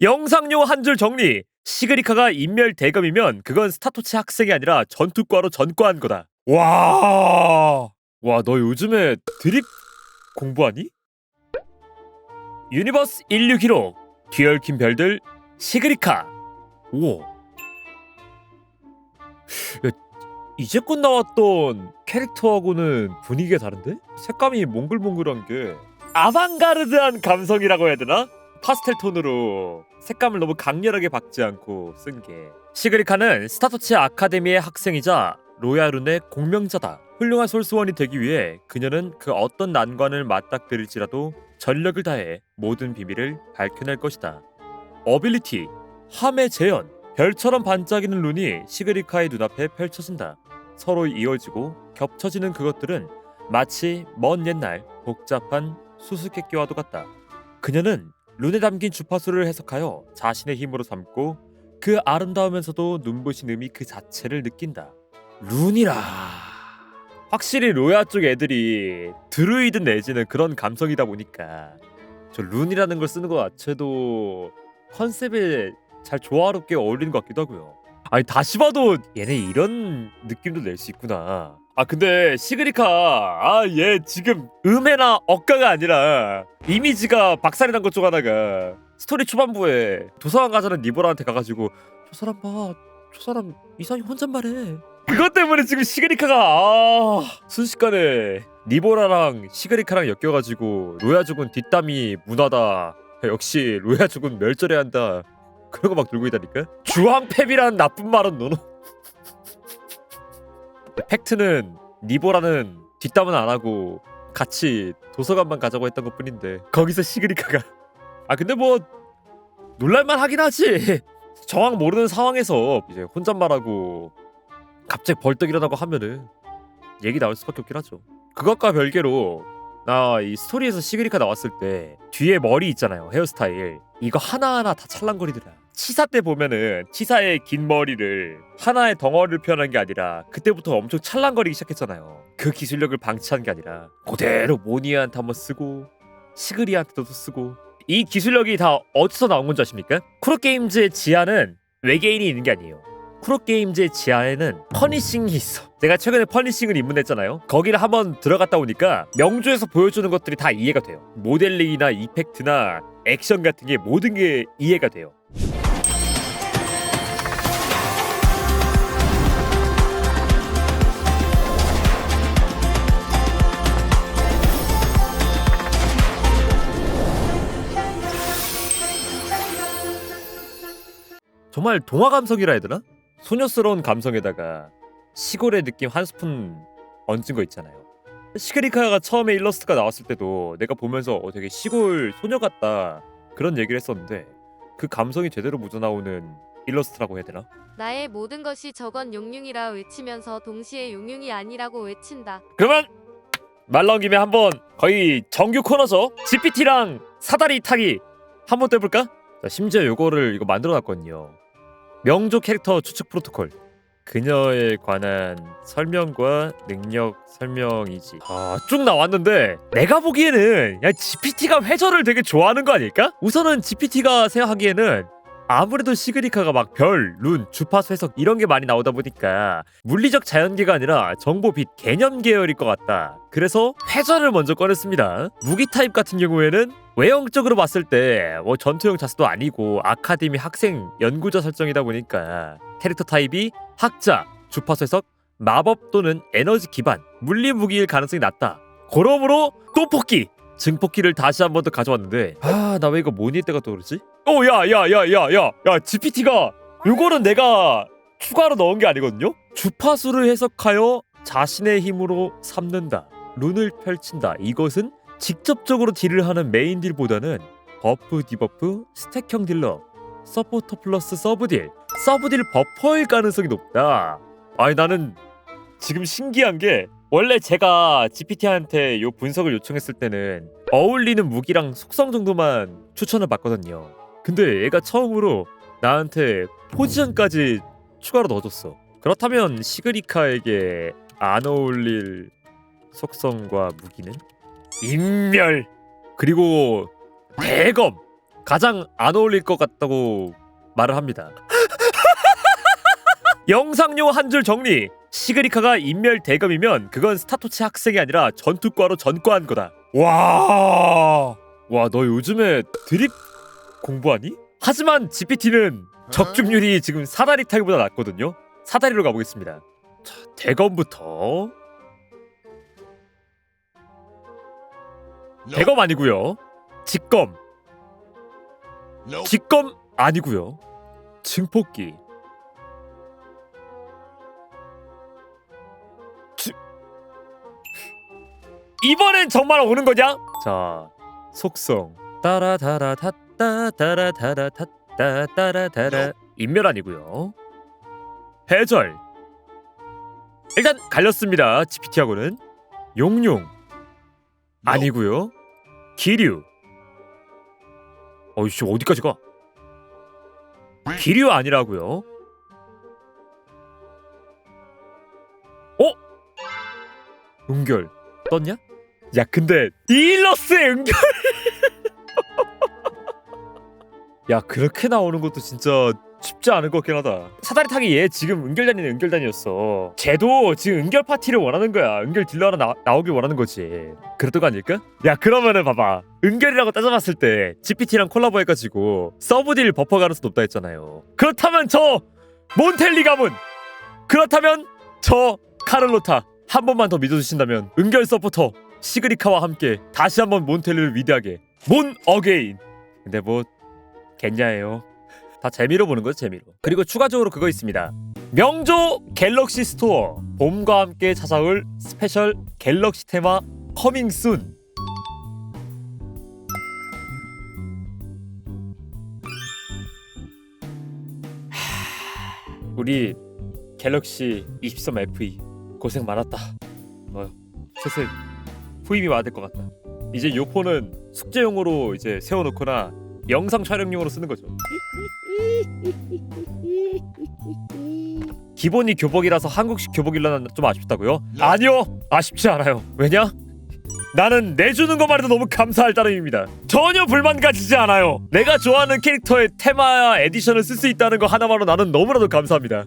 영상용 한 줄 정리. 시그리카가 인멸 대검이면 그건 스타토치 학생이 아니라 전투과로 전과한 거다. 와, 너 요즘에 드립 공부하니? 유니버스 인류 기록 뒤얽힌 별들 시그리카. 오, 야, 이제껏 나왔던 캐릭터하고는 분위기가 다른데? 색감이 몽글몽글한 게 아방가르드한 감성이라고 해야 되나? 파스텔 톤으로 색감을 너무 강렬하게 박지 않고 쓴 게. 시그리카는 스타토치 아카데미의 학생이자 로얄룬의 공명자다. 훌륭한 솔스원이 되기 위해 그녀는 그 어떤 난관을 맞닥뜨릴지라도 전력을 다해 모든 비밀을 밝혀낼 것이다. 어빌리티, 함의 재현. 별처럼 반짝이는 룬이 시그리카의 눈앞에 펼쳐진다. 서로 이어지고 겹쳐지는 그것들은 마치 먼 옛날 복잡한 수수께끼와도 같다. 그녀는 룬에 담긴 주파수를 해석하여 자신의 힘으로 삼고 그 아름다우면서도 눈부신 의미 그 자체를 느낀다. 룬이라. 확실히 로야 쪽 애들이 드루이드 내지는 그런 감성이다 보니까 저 룬이라는 걸 쓰는 것 자체도 컨셉에 잘 조화롭게 어울리는 것 같기도 하고요. 아니 다시 봐도 얘네 이런 느낌도 낼 수 있구나. 아 근데 시그리카 얘 지금 음해나 억가가 아니라 이미지가 박살이 난 것 중 하나가 스토리 초반부에 도서관 가자는 니보라한테 가가지고 저 사람 봐, 저 사람 이상히 혼잣말해. 그것 때문에 지금 시그리카가 순식간에 니보라랑 시그리카랑 엮여가지고 로야죽은 뒷담이 문화다. 역시 로야죽은 멸절해야 한다. 그런 거 막 들고 있다니까? 주황패비라는 나쁜 말은 노노. 팩트는 니보라는 뒷담은 안 하고 같이 도서관만 가자고 했던 것 뿐인데 거기서 시그리카가 근데 뭐 놀랄만 하긴 하지. 정황 모르는 상황에서 이제 혼잣말하고 갑자기 벌떡 일어나고 하면은 얘기 나올 수밖에 없긴 하죠. 그것과 별개로 나 이 스토리에서 시그리카 나왔을 때 뒤에 머리 있잖아요, 헤어스타일. 이거 하나하나 다 찰랑거리더라. 치사 때 보면은 치사의 긴 머리를 하나의 덩어리를 표현한 게 아니라 그때부터 엄청 찰랑거리기 시작했잖아요. 그 기술력을 방치한 게 아니라 그대로 모니아한테 한번 쓰고 시그리한테도 쓰고. 이 기술력이 다 어디서 나온 건지 아십니까? 쿠로게임즈의 지하는 외계인이 있는 게 아니에요. 쿠로게임즈의 지하에는 퍼니싱이 있어. 제가 최근에 퍼니싱을 입문했잖아요. 거기를 한번 들어갔다 오니까 명조에서 보여주는 것들이 다 이해가 돼요. 모델링이나 이펙트나 액션 같은 게 모든 게 이해가 돼요. 정말 동화 감성이라 해야 되나? 소녀스러운 감성에다가 시골의 느낌 한 스푼 얹은 거 있잖아요. 시그리카가 처음에 일러스트가 나왔을 때도 내가 보면서 되게 시골 소녀 같다 그런 얘기를 했었는데 그 감성이 제대로 묻어나오는 일러스트라고 해야 되나? 나의 모든 것이 저건 용융이라 외치면서 동시에 용융이 아니라고 외친다. 그러면 말 나온 김에 한번 거의 정규 코너죠. GPT랑 사다리 타기 한번 또 해볼까? 자, 심지어 요거를 이거 만들어놨거든요. 명조 캐릭터 추측 프로토콜. 그녀에 관한 설명과 능력 설명이지. 쭉 나왔는데 내가 보기에는 야 GPT가 회전을 되게 좋아하는 거 아닐까? 우선은 GPT가 생각하기에는 아무래도 시그리카가 막 별, 룬, 주파수 해석 이런 게 많이 나오다 보니까 물리적 자연계가 아니라 정보 빛 개념 계열일 것 같다. 그래서 회전을 먼저 꺼냈습니다. 무기 타입 같은 경우에는 외형적으로 봤을 때 뭐 전투형 자수도 아니고 아카데미 학생 연구자 설정이다 보니까 캐릭터 타입이 학자, 주파수 해석, 마법 또는 에너지 기반, 물리 무기일 가능성이 낮다. 그러므로 또 뽑기! 증폭기를 다시 한 번 더 가져왔는데 나 왜 이거 모니 때가 떠오르지? 야 GPT가 요거는 내가 추가로 넣은 게 아니거든요? 주파수를 해석하여 자신의 힘으로 삼는다. 룬을 펼친다. 이것은 직접적으로 딜을 하는 메인 딜보다는 버프, 디버프, 스택형 딜러, 서포터 플러스 서브딜, 서브딜 버퍼일 가능성이 높다. 나는 지금 신기한 게 원래 제가 GPT한테 요 분석을 요청했을 때는 어울리는 무기랑 속성 정도만 추천을 받거든요. 근데 얘가 처음으로 나한테 포지션까지 추가로 넣어줬어. 그렇다면 시그리카에게 안 어울릴 속성과 무기는 인멸, 그리고 대검, 가장 안 어울릴 것 같다고 말을 합니다. 영상용 한 줄 정리. 시그리카가 인멸 대검이면 그건 스타토치 학생이 아니라 전투과로 전과한 거다. 와, 너 요즘에 드립 공부하니? 하지만 GPT는 적중률이 지금 사다리 타기보다 낮거든요. 사다리로 가보겠습니다. 자, 대검부터. 대검 아니고요. 직검. 직검 아니고요. 증폭기. 이번엔 정말 오는 거냐? 자, 속성. 따라다라다따따라다라다따따라다라. 인멸 아니고요. 해절. 일단 갈렸습니다. GPT하고는. 용룡 아니고요. 기류. 어이씨, 어디까지 가? 기류 아니라고요. 은결 떴냐? 야, 근데 딜러스의 은결. 야, 그렇게 나오는 것도 진짜 쉽지 않은 것 같긴 하다. 사다리 타기 얘 지금 은결단이네. 은결단이었어. 쟤도 지금 은결 파티를 원하는 거야. 은결 딜러 하나 나오길 원하는 거지. 그랬던 거 아닐까? 야, 그러면은 봐봐. 은결이라고 따져봤을 때 GPT랑 콜라보 해가지고 서브딜 버퍼 가능성 높다 했잖아요. 그렇다면 저 몬텔리 가문, 그렇다면 저 카를로타 한 번만 더 믿어주신다면 은결 서포터 시그리카와 함께 다시 한번 몬텔리를 위대하게 몬 어게인. 근데 뭐 겠냐예요. 다 재미로 보는 거죠, 재미로. 그리고 추가적으로 그거 있습니다. 명조 갤럭시 스토어 봄과 함께 찾아올 스페셜 갤럭시 테마 커밍 순. 우리 갤럭시 23 FE 고생 많았다. 슬슬 후임이 와야 될 것 같다. 이제 요 폰은 숙제용으로 이제 세워놓거나 영상 촬영용으로 쓰는 거죠. 기본이 교복이라서 한국식 교복이라는 좀 아쉽다고요? 아니요, 아쉽지 않아요. 왜냐? 나는 내주는 것만 해도 너무 감사할 따름입니다. 전혀 불만 가지지 않아요. 내가 좋아하는 캐릭터의 테마 에디션을 쓸 수 있다는 거 하나만으로 나는 너무나도 감사합니다.